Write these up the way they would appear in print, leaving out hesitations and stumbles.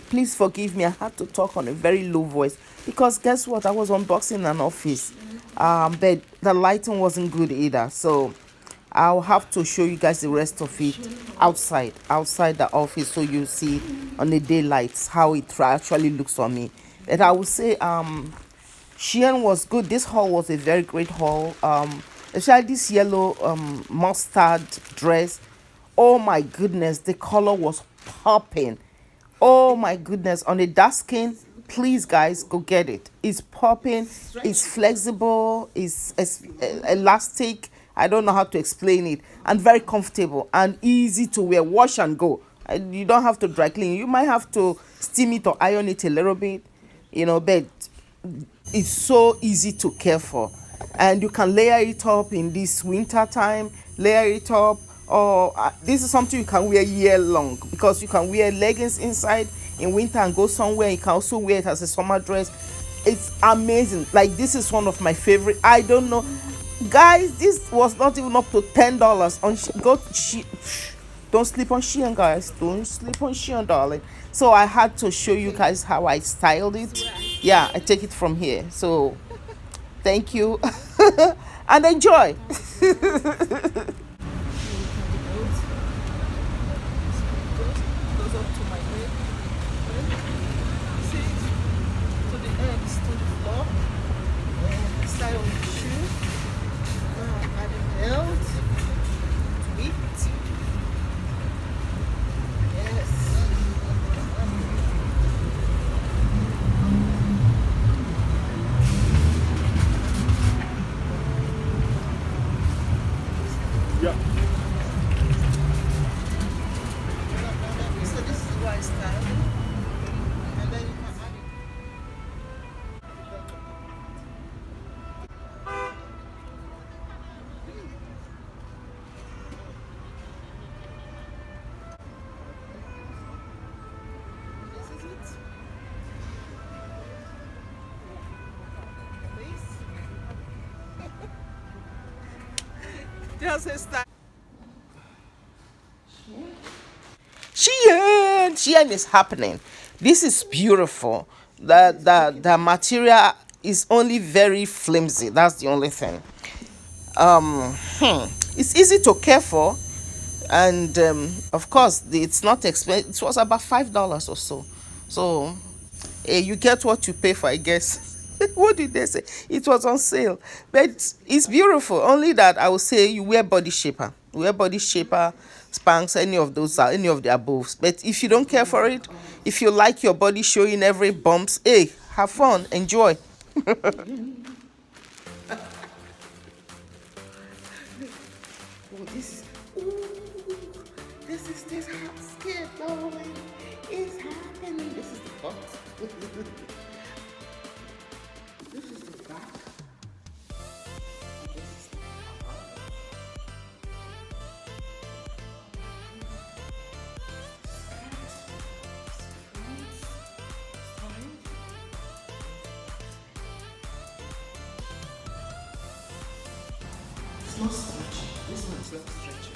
Please forgive me. I had to talk on a very low voice because guess what? I was unboxing an office, but the lighting wasn't good either. So I'll have to show you guys the rest of it outside the office, so you see on the daylights how it actually looks on me. But I would say Shien was good. This haul was a very great haul. Especially this yellow mustard dress. Oh my goodness, the color was popping. Oh my goodness, on a dark skin, please guys go get it. It's popping, it's flexible, it's elastic. I don't know how to explain it, and very comfortable and easy to wear. Wash and go. You don't have to dry clean. You might have to steam it or iron it a little bit, but it's so easy to care for, and you can layer it up in this winter time, layer it up, or this is something you can wear year long, because you can wear leggings inside in winter and go somewhere. You can also wear it as a summer dress. It's amazing. Like, this is one of my favorite. I don't know, guys, this was not even up to $10 on don't sleep on Shein, guys. Don't sleep on Shein, darling. So I had to show you guys how I styled it. Yeah, I take it from here. So thank you and enjoy. Yeah. So this is why I styled it. And then you can add it. Just a style. Shien is happening. This is beautiful. The material is only very flimsy. That's the only thing. It's easy to care for, and of course it's not expensive. It was about $5 or so. So you get what you pay for, I guess. What did they say? It was on sale, but it's beautiful. Only that I would say you wear body shaper. Wear body shaper, Spanx, any of those, any of the above. But if you don't care for it, if you like your body showing every bumps, hey, have fun, enjoy. Oh, this hot skin, darling. It's happening. This is the front. This is the back. This is the cover. It's not stretchy. This one is not stretchy.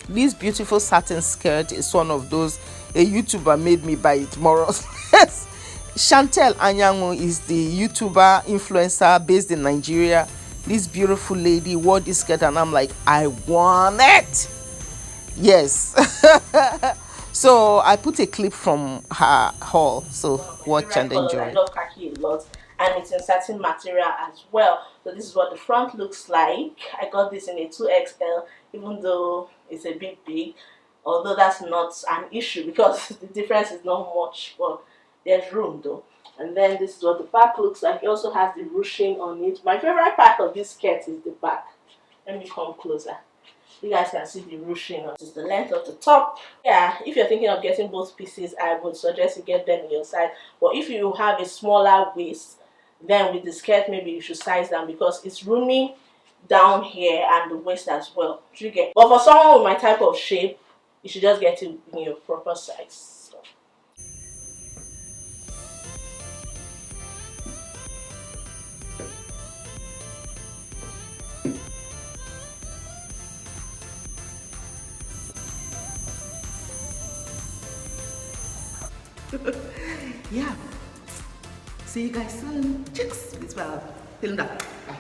This beautiful satin skirt is one of those a YouTuber made me buy it, more or less. Chantel Anyanwu is the YouTuber influencer based in Nigeria. This beautiful lady wore this skirt and I'm like, I want it. Yes. So I put a clip from her haul. So watch and enjoy. I love khaki a lot, and it's in satin material as well. So this is what the front looks like. I got this in a 2XL, even though it's a bit big, although that's not an issue because the difference is not much, but there's room though. And then this is what the back looks like. It also has the ruching on it. My favorite part of this skirt is the back. Let me come closer. You guys can see the ruching. This is the length of the top. Yeah, if you're thinking of getting both pieces, I would suggest you get them in your size. But if you have a smaller waist, then with the skirt maybe you should size down because it's roomy down here and the waist as well. Do you get? But for someone with my type of shape, you should just get it in your proper size. Yeah. See you guys soon. Chicks. Peace out. Tell them that. Bye.